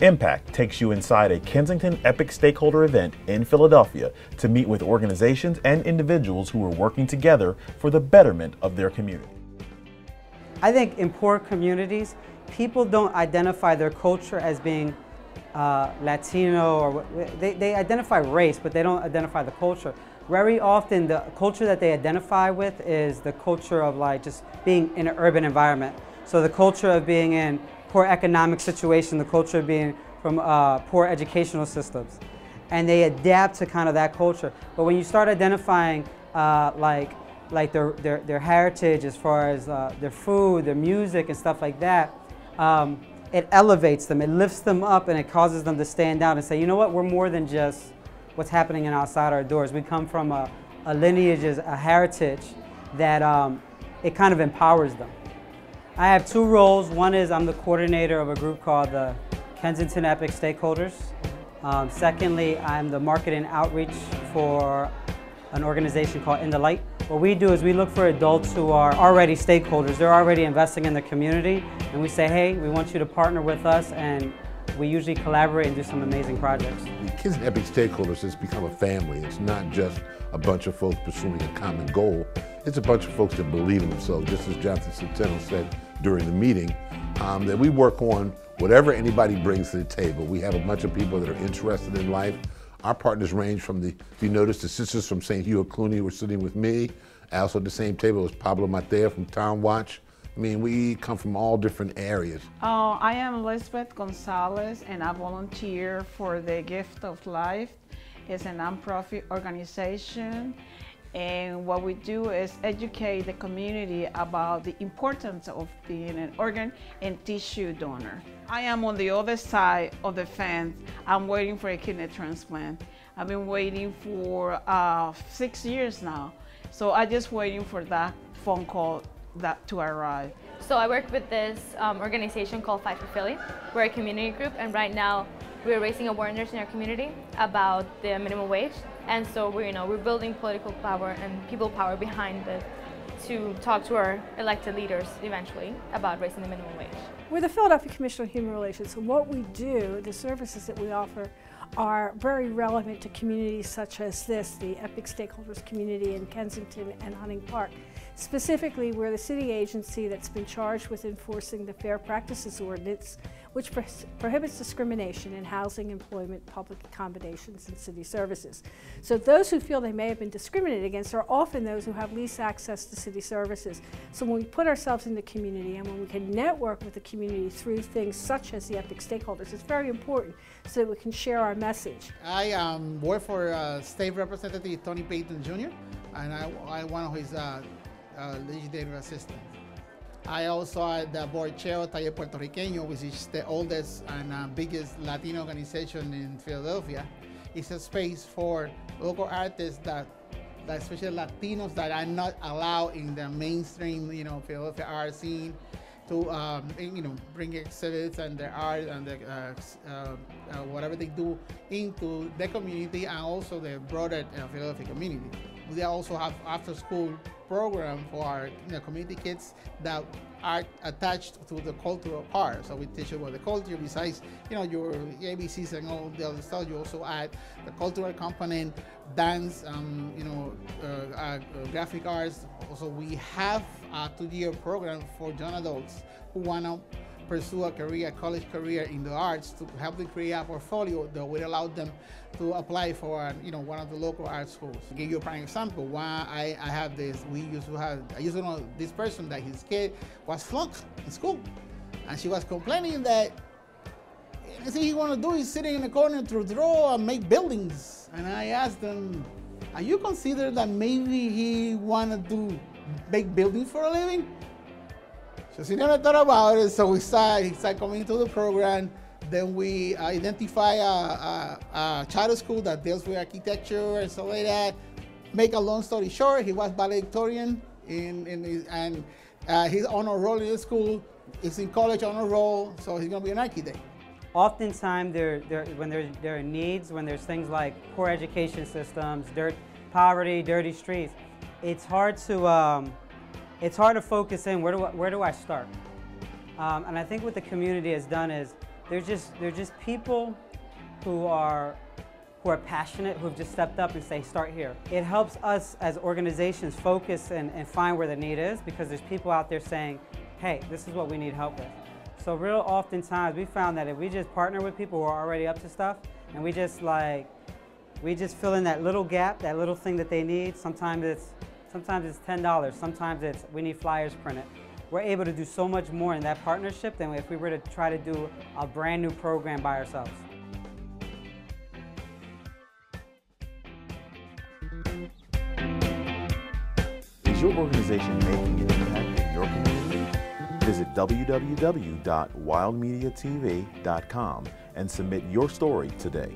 Impact takes you inside a Kensington EPIC Stakeholder Event in Philadelphia to meet with organizations and individuals who are working together for the betterment of their community. I think in poor communities, people don't identify their culture as being Latino, or they identify race, but they don't identify the culture. Very often the culture that they identify with is the culture of like just being in an urban environment. So the culture of being in poor economic situation, the culture of being from poor educational systems. And they adapt to kind of that culture. But when you start identifying like their heritage as far as their food, their music and stuff like that, it elevates them, it lifts them up, and it causes them to stand out and say, you know what, we're more than just what's happening outside our doors. We come from a lineage, a heritage that it kind of empowers them. I have two roles. One is I'm the coordinator of a group called the Kensington EPIC Stakeholders. Secondly, I'm the marketing outreach for an organization called In the Light. What we do is we look for adults who are already stakeholders. They're already investing in the community, and we say, hey, we want you to partner with us, and we usually collaborate and do some amazing projects. The Kensington EPIC Stakeholders has become a family. It's not just a bunch of folks pursuing a common goal. It's a bunch of folks that believe in themselves, just as Jonathan Centeno said during the meeting, that we work on whatever anybody brings to the table. We have a bunch of people that are interested in life. Our partners range from if you notice, the sisters from St. Hugh Clooney were sitting with me. Also at the same table was Pablo Mateo from Town Watch. I mean, we come from all different areas. I am Elizabeth Gonzalez, and I volunteer for the Gift of Life. It's a nonprofit organization, and what we do is educate the community about the importance of being an organ and tissue donor. I am on the other side of the fence. I'm waiting for a kidney transplant. I've been waiting for 6 years now, so I'm just waiting for that phone call to arrive. So I work with this organization called Fight for Philly. We're a community group, and right now we're raising awareness in our community about the minimum wage. And so we're building political power and people power behind it to talk to our elected leaders eventually about raising the minimum wage. We're the Philadelphia Commission on Human Relations, and what we do, the services that we offer, are very relevant to communities such as this, the EPIC Stakeholders community in Kensington and Hunting Park. Specifically, we're the city agency that's been charged with enforcing the Fair Practices Ordinance, which prohibits discrimination in housing, employment, public accommodations, and city services. So those who feel they may have been discriminated against are often those who have least access to city services. So when we put ourselves in the community and when we can network with the community through things such as the EPIC Stakeholders, it's very important so that we can share our message. I work for State Representative Tony Payton Jr., and I'm one of his legislative assistants. I also am the board chair of Taller Puertorriqueño, which is the oldest and biggest Latino organization in Philadelphia. It's a space for local artists that especially Latinos that are not allowed in the mainstream, Philadelphia art scene, to bring exhibits and their art and whatever they do into the community and also the broader Philadelphia community. We also have after-school program for our community kids that are attached to the cultural part. So we teach you about the culture. Besides, your ABCs and all the other stuff, you also add the cultural component, dance, graphic arts. Also, we have a 2-year program for young adults who want to pursue a college career in the arts, to help them create a portfolio that would allow them to apply for one of the local art schools. To give you a prime example, I have this, I used to know this person that his kid was flunked in school, and she was complaining that anything he want to do is sitting in the corner to draw and make buildings. And I asked them, are you consider that maybe he want to make buildings for a living? So she never thought about it, so he started coming to the program. Then we identify a charter school that deals with architecture and stuff like that. Make a long story short, he was valedictorian and he's honor roll in the school. He's in college honor roll, so he's gonna be an architect. Oftentimes, when there are needs, when there's things like poor education systems, poverty, dirty streets, it's hard to focus in. Where do I start? And I think what the community has done is they're just people who are passionate, who've just stepped up and say, start here. It helps us as organizations focus and find where the need is, because there's people out there saying, hey, this is what we need help with. So real oftentimes we found that if we just partner with people who are already up to stuff, and we just fill in that little gap, that little thing that they need. Sometimes it's $10, sometimes it's we need flyers printed. We're able to do so much more in that partnership than if we were to try to do a brand new program by ourselves. Is your organization making an impact in your community? Visit www.wildmediatv.com and submit your story today.